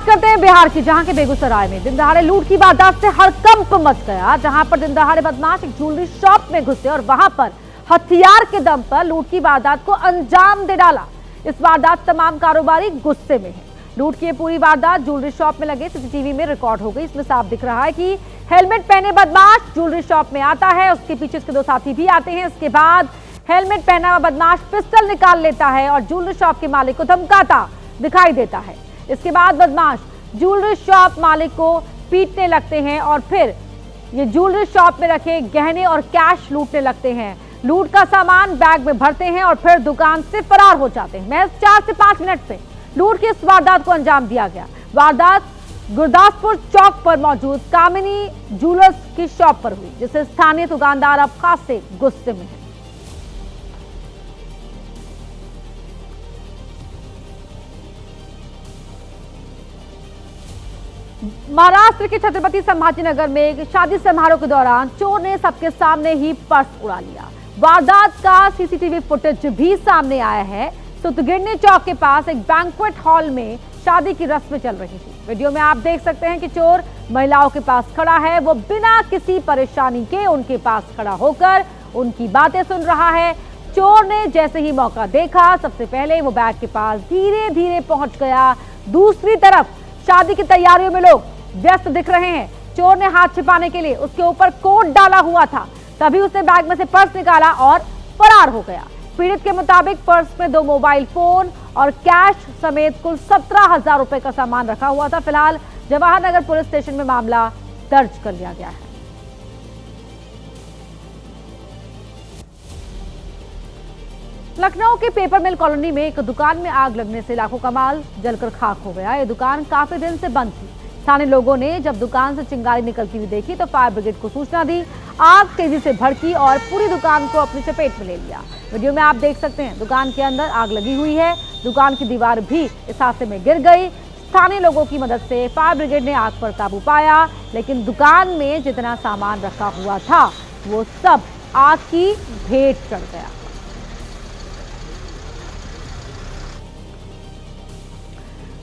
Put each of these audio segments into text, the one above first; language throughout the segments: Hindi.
बात करते हैं बिहार की, जहां के बेगूसराय में दिन दहाड़े लूट की वारदात से हड़कंप मच गया। जहां पर दिन दहाड़े बदमाश एक ज्वेलरी शॉप में घुसे और वहां पर हथियार के दम पर लूट की वारदात को अंजाम दे डाला। इस वारदात तमाम कारोबारी गुस्से में हैं। लूट की पूरी वारदात ज्वेलरी शॉप में लगे सीसीटीवी में रिकॉर्ड हो गई। इसमें साफ दिख रहा है कि हेलमेट पहने बदमाश ज्वेलरी शॉप में आता है, उसके पीछे उसके दो साथी भी आते हैं। इसके बाद हेलमेट पहना हुआ बदमाश पिस्टल निकाल लेता है और ज्वेलरी शॉप के मालिक को धमकाता दिखाई देता है। इसके बाद बदमाश ज्वेलरी शॉप मालिक को पीटने लगते हैं और फिर ये ज्वेलरी शॉप में रखे गहने और कैश लूटने लगते हैं। लूट का सामान बैग में भरते हैं और फिर दुकान से फरार हो जाते हैं। महज 4 से 5 मिनट से लूट की इस वारदात को अंजाम दिया गया। वारदात गुरदासपुर चौक पर मौजूद कामिनी ज्वेलर्स की शॉप पर हुई, जिससे स्थानीय दुकानदार अब खासे गुस्से में है। महाराष्ट्र के छत्रपति संभाजीनगर में एक शादी समारोह के दौरान चोर ने सबके सामने ही पर्स उड़ा लिया। वारदात का सीसीटीवी फुटेज भी सामने आया है। सुतगिरनी चौक के पास एक बैंक्वेट हॉल में शादी की रस्म चल रही थी। वीडियो में आप देख सकते हैं कि चोर महिलाओं के पास खड़ा है। वो बिना किसी परेशानी के उनके पास खड़ा होकर उनकी बातें सुन रहा है। चोर ने जैसे ही मौका देखा, सबसे पहले वो बैग के पास धीरे धीरे पहुंच गया। दूसरी तरफ शादी की तैयारियों में लोग व्यस्त दिख रहे हैं। चोर ने हाथ छिपाने के लिए उसके ऊपर कोट डाला हुआ था, तभी उसने बैग में से पर्स निकाला और फरार हो गया। पीड़ित के मुताबिक पर्स में 2 मोबाइल फोन और कैश समेत कुल 17,000 रुपए का सामान रखा हुआ था। फिलहाल जवाहर नगर पुलिस स्टेशन में मामला दर्ज कर लिया गया है। लखनऊ के पेपर मिल कॉलोनी में एक दुकान में आग लगने से लाखों का माल जलकर खाक हो गया। ये दुकान काफी दिन से बंद थी। स्थानीय लोगों ने जब दुकान से चिंगारी निकलती हुई देखी तो फायर ब्रिगेड को सूचना दी। आग तेजी से भड़की और पूरी दुकान को अपनी चपेट में ले लिया। वीडियो में आप देख सकते हैं दुकान के अंदर आग लगी हुई है। दुकान की दीवार भी इस हादसे में गिर गई। स्थानीय लोगों की मदद से फायर ब्रिगेड ने आग पर काबू पाया, लेकिन दुकान में जितना सामान रखा हुआ था वो सब आग की भेंट चढ़ गया।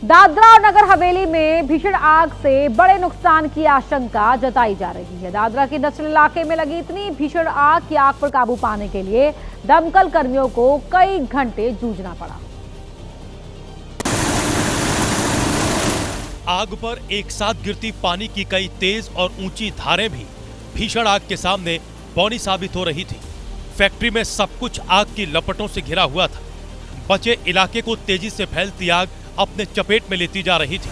दादरा और नगर हवेली में भीषण आग से बड़े नुकसान की आशंका जताई जा रही है। दादरा के इंडस्ट्रियल इलाके में लगी इतनी भीषण आग की आग पर काबू पाने के लिए दमकल कर्मियों को कई घंटे जूझना पड़ा। आग पर एक साथ गिरती पानी की कई तेज और ऊंची धारें भी भीषण आग के सामने बौनी साबित हो रही थी। फैक्ट्री में सब कुछ आग की लपटों से घिरा हुआ था। बचे इलाके को तेजी से फैलती आग अपने चपेट में लेती जा रही थी।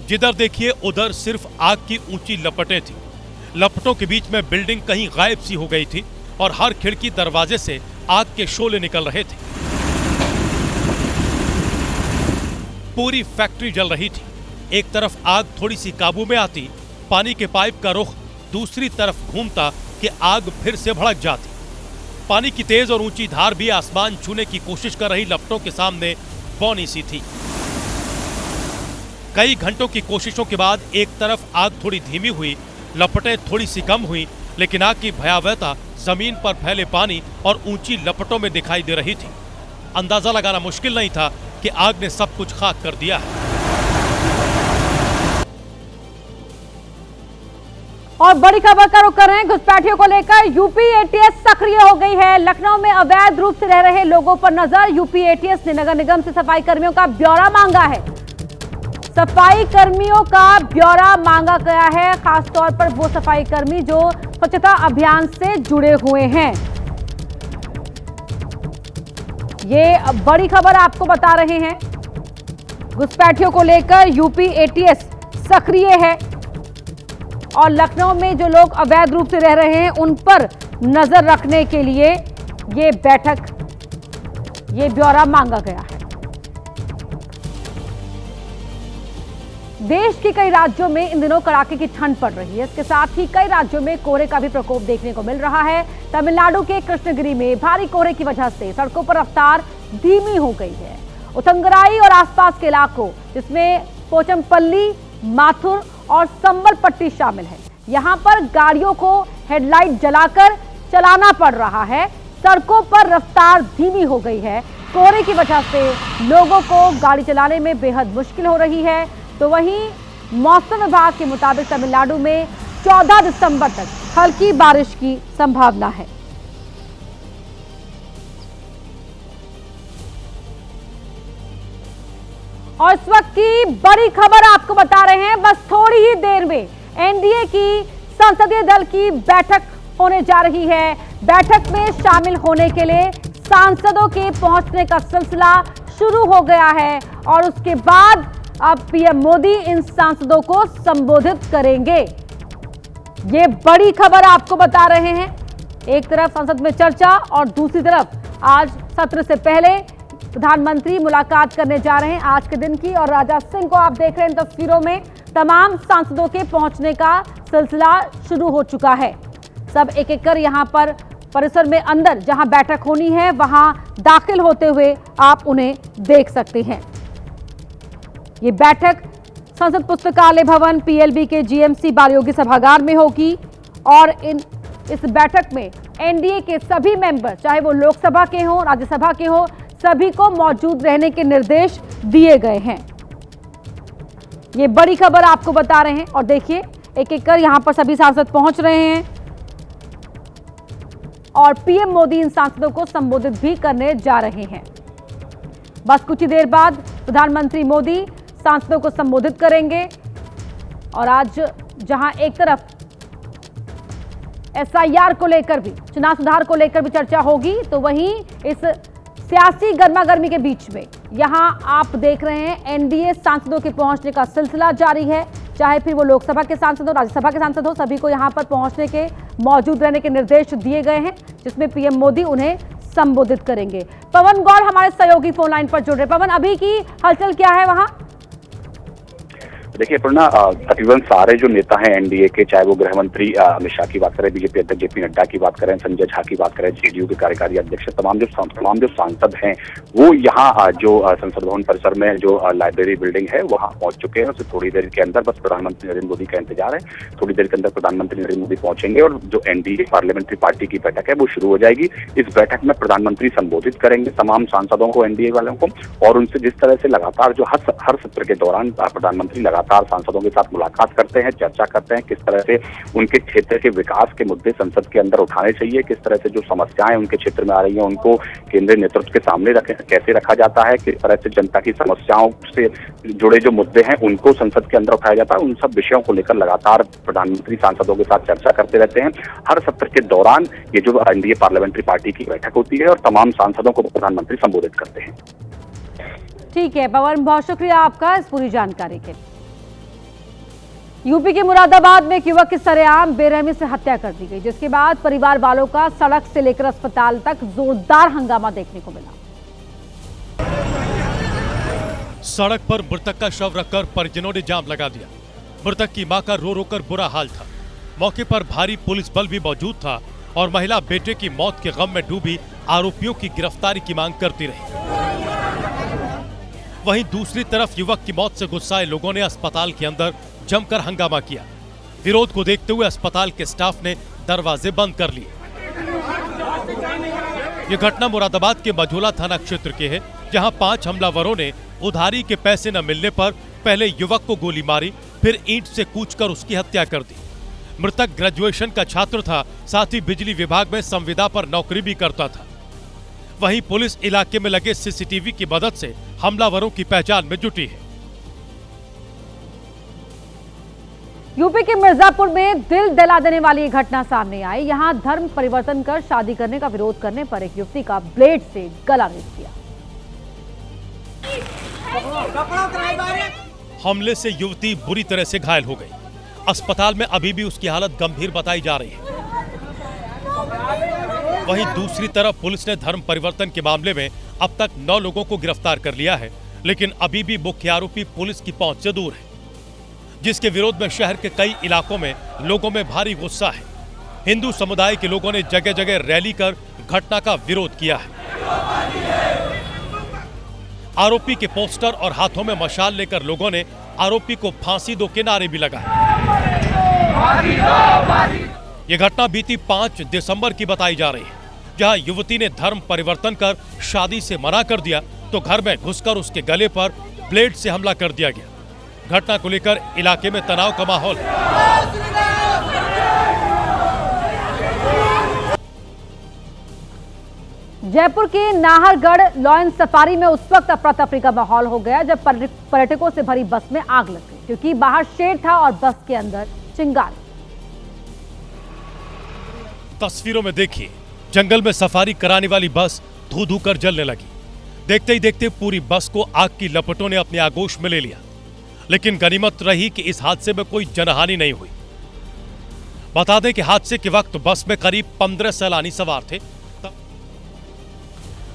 जिधर देखिए उधर सिर्फ आग की ऊंची लपटें थी। लपटों के बीच में बिल्डिंग कहीं गायब सी हो गई थी और हर खिड़की दरवाजे से आग के शोले निकल रहे थे। पूरी फैक्ट्री जल रही थी। एक तरफ आग थोड़ी सी काबू में आती, पानी के पाइप का रुख दूसरी तरफ घूमता कि आग फिर से भड़क जाती। पानी की तेज और ऊंची धार भी आसमान छूने की कोशिश कर रही लपटों के सामने बौनी सी थी। कई घंटों की कोशिशों के बाद एक तरफ आग थोड़ी धीमी हुई, लपटें थोड़ी सी कम हुई, लेकिन आग की भयावहता जमीन पर फैले पानी और ऊंची लपटों में दिखाई दे रही थी। अंदाजा लगाना मुश्किल नहीं था कि आग ने सब कुछ खाक कर दिया है। और बड़ी खबर का रुख कर रहे हैं घुसपैठियों को लेकर। यूपी एटीएस सक्रिय हो गई है। लखनऊ में अवैध रूप से रह रहे लोगों पर नजर। यूपी एटीएस ने नगर निगम से सफाई कर्मियों का ब्यौरा मांगा है। सफाई कर्मियों का ब्यौरा मांगा गया है, खासतौर पर वो सफाई कर्मी जो स्वच्छता अभियान से जुड़े हुए हैं। ये बड़ी खबर आपको बता रहे हैं। घुसपैठियों को लेकर यूपी एटीएस सक्रिय है और लखनऊ में जो लोग अवैध रूप से रह रहे हैं उन पर नजर रखने के लिए ये बैठक, ये ब्यौरा मांगा गया है। देश के कई राज्यों में इन दिनों कड़ाके की ठंड पड़ रही है। इसके साथ ही कई राज्यों में कोहरे का भी प्रकोप देखने को मिल रहा है। तमिलनाडु के कृष्णगिरी में भारी कोहरे की वजह से सड़कों पर रफ्तार धीमी हो गई है। उथंगराई और आसपास के इलाकों, जिसमें पोचमपल्ली, माथुर और संबल पट्टी शामिल है, यहां पर गाड़ियों को हेडलाइट जलाकर चलाना पड़ रहा है। सड़कों पर रफ्तार धीमी हो गई है। कोहरे की वजह से लोगों को गाड़ी चलाने में बेहद मुश्किल हो रही है। तो वहीं मौसम विभाग के मुताबिक तमिलनाडु में 14 दिसंबर तक हल्की बारिश की संभावना है। और इस वक्त की बड़ी खबर आपको बता रहे हैं, बस थोड़ी ही देर में एनडीए की संसदीय दल की बैठक होने जा रही है। बैठक में शामिल होने के लिए सांसदों के पहुंचने का सिलसिला शुरू हो गया है और उसके बाद अब पीएम मोदी इन सांसदों को संबोधित करेंगे। ये बड़ी खबर आपको बता रहे हैं। एक तरफ संसद में चर्चा और दूसरी तरफ आज सत्र से पहले प्रधानमंत्री मुलाकात करने जा रहे हैं आज के दिन की। और राजा सिंह को आप देख रहे हैं इन तस्वीरों में, तमाम सांसदों के पहुंचने का सिलसिला शुरू हो चुका है। सब एक एक कर यहां पर परिसर में अंदर जहां बैठक होनी है वहां दाखिल होते हुए आप उन्हें देख सकते हैं। ये बैठक संसद पुस्तकालय भवन पीएलबी के जीएमसी बालयोगी सभागार में होगी और इस बैठक में एनडीए के सभी मेंबर, चाहे वो लोकसभा के हों, राज्यसभा के हों, सभी को मौजूद रहने के निर्देश दिए गए हैं। ये बड़ी खबर आपको बता रहे हैं और देखिए एक एक कर यहां पर सभी सांसद पहुंच रहे हैं और पीएम मोदी इन सांसदों को संबोधित भी करने जा रहे हैं। बस कुछ ही देर बाद प्रधानमंत्री मोदी सांसदों को संबोधित करेंगे। और आज जहां एक तरफ एसआईआर को लेकर भी, चुनाव सुधार को लेकर भी चर्चा होगी, तो वहीं इस सियासी गर्मागर्मी के बीच में यहां आप देख रहे हैं एनडीए सांसदों के पहुंचने का सिलसिला जारी है। चाहे फिर वो लोकसभा के सांसद हो, राज्यसभा के सांसद हो, सभी को यहां पर पहुंचने के, मौजूद रहने के निर्देश दिए गए हैं, जिसमें पीएम मोदी उन्हें संबोधित करेंगे। पवन गौड़ हमारे सहयोगी फोन लाइन पर जुड़ रहे। पवन, अभी की हलचल क्या है वहां? देखिए अपर्णा, तकरीबन सारे जो नेता हैं एनडीए के, चाहे वो गृह मंत्री अमित शाह की बात करें, बीजेपी अध्यक्ष जेपी नड्डा की बात करें, संजय झा की बात करें, जेडीयू के कार्यकारी अध्यक्ष, तमाम जो सांसद हैं वो यहाँ जो संसद भवन परिसर में जो लाइब्रेरी बिल्डिंग है वहाँ पहुंच चुके हैं। उससे थोड़ी देर के अंदर बस प्रधानमंत्री नरेंद्र मोदी का इंतजार है। थोड़ी देर के अंदर प्रधानमंत्री नरेंद्र मोदी पहुंचेंगे और जो एनडीए पार्लियामेंट्री पार्टी की बैठक है वो शुरू हो जाएगी। इस बैठक में प्रधानमंत्री संबोधित करेंगे तमाम सांसदों को, एनडीए वालों को, और उनसे जिस तरह से लगातार जो हर सत्र के दौरान प्रधानमंत्री लगातार सांसदों के साथ मुलाकात करते हैं, चर्चा करते हैं, किस तरह से उनके क्षेत्र के विकास के मुद्दे संसद के अंदर उठाने चाहिए, किस तरह से जो समस्याएं उनके क्षेत्र में आ रही हैं उनको केंद्रीय नेतृत्व के सामने कैसे रखा जाता है, किस तरह से जनता की समस्याओं से जुड़े जो मुद्दे हैं उनको संसद के अंदर उठाया जाता है। उन सब विषयों को लेकर लगातार प्रधानमंत्री सांसदों के साथ चर्चा करते रहते हैं। हर सत्र के दौरान ये जो एनडीए पार्लियामेंट्री पार्टी की बैठक होती है और तमाम सांसदों को प्रधानमंत्री संबोधित करते हैं। ठीक है पवन, बहुत शुक्रिया आपका इस पूरी जानकारी के लिए। यूपी के मुरादाबाद में एक युवक की सरेआम बेरहमी से हत्या कर दी गई, जिसके बाद परिवार वालों का सड़क से लेकर अस्पताल तक जोरदार हंगामा देखने को मिला। सड़क पर मृतक का शव रखकर परिजनों ने जाम लगा दिया। मृतक की मां का रो रो कर बुरा हाल था। मौके पर भारी पुलिस बल भी मौजूद था और महिला बेटे की मौत के गम में डूबी आरोपियों की गिरफ्तारी की मांग करती रही। वहीं दूसरी तरफ युवक की मौत से गुस्साए लोगों ने अस्पताल के अंदर जमकर हंगामा किया। विरोध को देखते हुए अस्पताल के स्टाफ ने दरवाजे बंद कर लिए। यह घटना मुरादाबाद के मझोला थाना क्षेत्र के है, जहां 5 हमलावरों ने उधारी के पैसे न मिलने पर पहले युवक को गोली मारी, फिर ईंट से कूचकर उसकी हत्या कर दी। मृतक ग्रेजुएशन का छात्र था, साथ ही बिजली विभाग में संविदा पर नौकरी भी करता था। वहीं पुलिस इलाके में लगे सीसीटीवी की मदद से हमलावरों की पहचान में जुटी है। यूपी के मिर्जापुर में दिल दहला देने वाली एक घटना सामने आई। यहां धर्म परिवर्तन कर शादी करने का विरोध करने पर एक युवती का ब्लेड से गला रेत दिया। हमले से युवती बुरी तरह से घायल हो गई। अस्पताल में अभी भी उसकी हालत गंभीर बताई जा रही है। वहीं दूसरी तरफ पुलिस ने धर्म परिवर्तन के मामले में अब तक 9 लोगों को गिरफ्तार कर लिया है, लेकिन अभी भी मुख्य आरोपी पुलिस की पहुंच से दूर है, जिसके विरोध में शहर के कई इलाकों में लोगों में भारी गुस्सा है। हिंदू समुदाय के लोगों ने जगह जगह रैली कर घटना का विरोध किया है। आरोपी के पोस्टर और हाथों में मशाल लेकर लोगों ने आरोपी को फांसी दो के नारे भी लगाए। यह घटना बीती 5 दिसंबर की बताई जा रही है, जहां युवती ने धर्म परिवर्तन कर शादी से मना कर दिया तो घर में घुसकर उसके गले पर ब्लेड से हमला कर दिया गया। घटना को लेकर इलाके में तनाव का माहौल है। जयपुर के नाहरगढ़ लॉयन सफारी में उस वक्त अफरा तफरी का माहौल हो गया जब पर्यटकों से भरी बस में आग लग गई, क्योंकि बाहर शेर था और बस के अंदर चिंगारी। तस्वीरों में देखिए, जंगल में सफारी कराने वाली बस धू धू कर जलने लगी। देखते ही देखते पूरी बस को आग की लपटों ने अपने आगोश में ले लिया। लेकिन गनीमत रही कि इस हादसे में कोई जनहानि नहीं हुई। बता दें कि हादसे के वक्त बस में करीब 15 सैलानी सवार थे।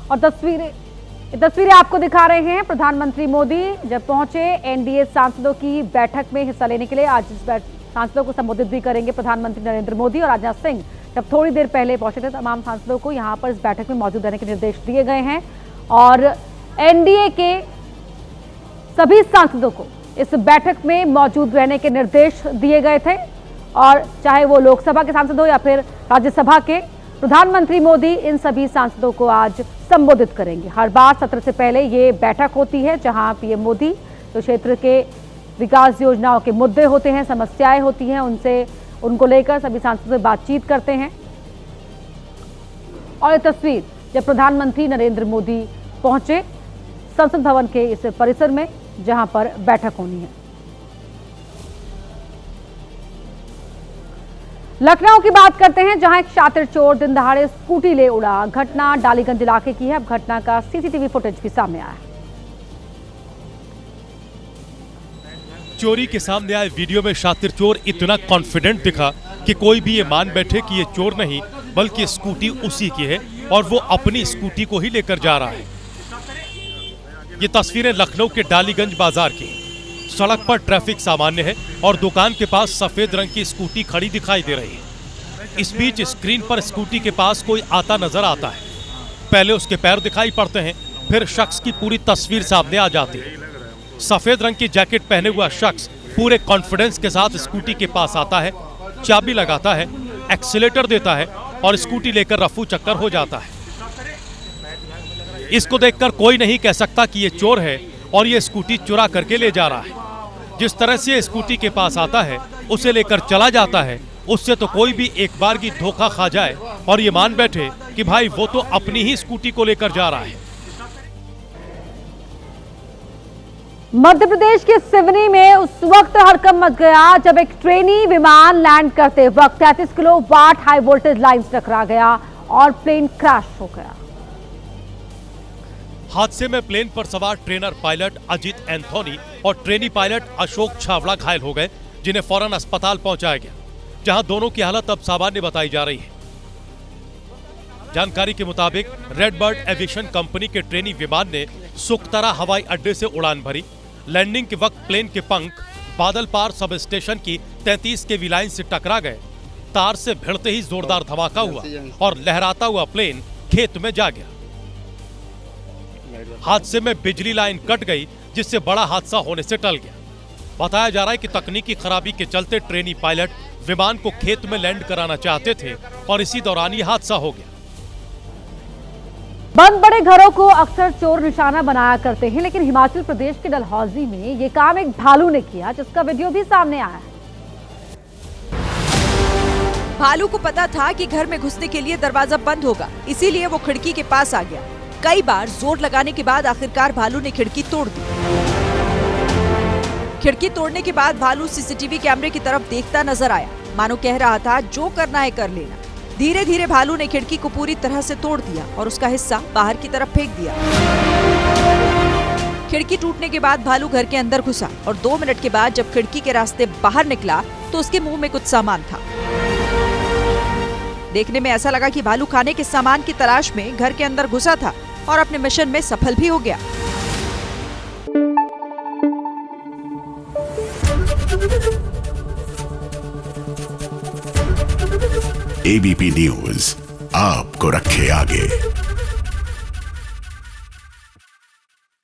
और तस्वीरें आपको दिखा रहे हैं। प्रधानमंत्री मोदी जब पहुंचे एनडीए सांसदों की बैठक में हिस्सा लेने के लिए, आज इस सांसदों को संबोधित भी करेंगे प्रधानमंत्री नरेंद्र मोदी। और राजनाथ सिंह जब थोड़ी देर पहले पहुंचे थे, तमाम सांसदों को यहां पर इस बैठक में मौजूद रहने के निर्देश दिए गए हैं और एनडीए के सभी सांसदों को इस बैठक में मौजूद रहने के निर्देश दिए गए थे। और चाहे वो लोकसभा के सांसद हो या फिर राज्यसभा के, प्रधानमंत्री मोदी इन सभी सांसदों को आज संबोधित करेंगे। हर बार सत्र से पहले ये बैठक होती है जहां पीएम मोदी तो क्षेत्र के विकास योजनाओं के मुद्दे होते हैं, समस्याएं होती हैं, उनको लेकर सभी सांसदों से बातचीत करते हैं। और ये तस्वीर जब प्रधानमंत्री नरेंद्र मोदी पहुंचे संसद भवन के इस परिसर में जहां पर बैठक होनी है। लखनऊ की बात करते हैं, जहां एक शातिर चोर दिन दहाड़े स्कूटी ले उड़ा। घटना डालीगंज इलाके की है। अब घटना का सीसीटीवी फुटेज भी सामने आया है। चोरी के सामने आए वीडियो में शातिर चोर इतना कॉन्फिडेंट दिखा कि कोई भी ये मान बैठे कि ये चोर नहीं बल्कि स्कूटी उसी की है और वो अपनी स्कूटी को ही लेकर जा रहा है। ये तस्वीरें लखनऊ के डालीगंज बाजार की। सड़क पर ट्रैफिक सामान्य है और दुकान के पास सफेद रंग की स्कूटी खड़ी दिखाई दे रही है। इस बीच स्क्रीन पर स्कूटी के पास कोई आता नजर आता है। पहले उसके पैर दिखाई पड़ते हैं, फिर शख्स की पूरी तस्वीर सामने आ जाती है। सफेद रंग की जैकेट पहने हुआ शख्स पूरे कॉन्फिडेंस के साथ स्कूटी के पास आता है, चाबी लगाता है, एक्सीलेटर देता है और स्कूटी लेकर रफू चक्कर हो जाता है। इसको देखकर कोई नहीं कह सकता कि ये चोर है और ये स्कूटी चुरा करके ले जा रहा है। जिस तरह से स्कूटी के पास आता है, उसे लेकर चला जाता है, उससे तो कोई भी एक बार की धोखा खा जाए और ये मान बैठे कि भाई वो तो अपनी ही स्कूटी को लेकर जा रहा है। मध्य प्रदेश के सिवनी में उस वक्त हड़कंप मच गया जब एक ट्रेनी विमान लैंड करते वक्त 33 किलोवाट हाई वोल्टेज लाइन से टकरा गया और प्लेन क्रैश हो गया। हादसे में प्लेन पर सवार ट्रेनर पायलट अजीत एंथोनी और ट्रेनी पायलट अशोक छावड़ा घायल हो गए, जिन्हें फौरन अस्पताल पहुंचाया गया, जहां दोनों की हालत अब सामान्य बताई जा रही है। जानकारी के मुताबिक रेडबर्ड एविएशन कंपनी के ट्रेनी विमान ने सुकतरा हवाई अड्डे से उड़ान भरी। लैंडिंग के वक्त प्लेन के पंख बादलपार सब स्टेशन की 33 केवी लाइन से टकरा गए। तार से भिड़ते ही जोरदार धमाका हुआ और लहराता हुआ प्लेन खेत में जा गया। हादसे में बिजली लाइन कट गई, जिससे बड़ा हादसा होने से टल गया। बताया जा रहा है कि तकनीकी खराबी के चलते ट्रेनी पायलट विमान को खेत में लैंड कराना चाहते थे और इसी दौरान ये हादसा हो गया। बंद बड़े घरों को अक्सर चोर निशाना बनाया करते हैं, लेकिन हिमाचल प्रदेश के डलहौजी में ये काम एक भालू ने किया, जिसका वीडियो भी सामने आया है। भालू को पता था कि घर में घुसने के लिए दरवाजा बंद होगा, इसीलिए वो खिड़की के पास आ गया। कई बार जोर लगाने के बाद आखिरकार भालू ने खिड़की तोड़ दी। खिड़की तोड़ने के बाद भालू सीसीटीवी कैमरे की तरफ देखता नजर आया, मानो कह रहा था जो करना है कर लेना। धीरे धीरे भालू ने खिड़की को पूरी तरह से तोड़ दिया और उसका हिस्सा बाहर की तरफ फेंक दिया। खिड़की टूटने के बाद भालू घर के अंदर घुसा और 2 मिनट के बाद जब खिड़की के रास्ते बाहर निकला तो उसके मुंह में कुछ सामान था। देखने में ऐसा लगा कि भालू खाने के सामान की तलाश में घर के अंदर घुसा था और अपने मिशन में सफल भी हो गया। एबीपी न्यूज आपको रखे आगे।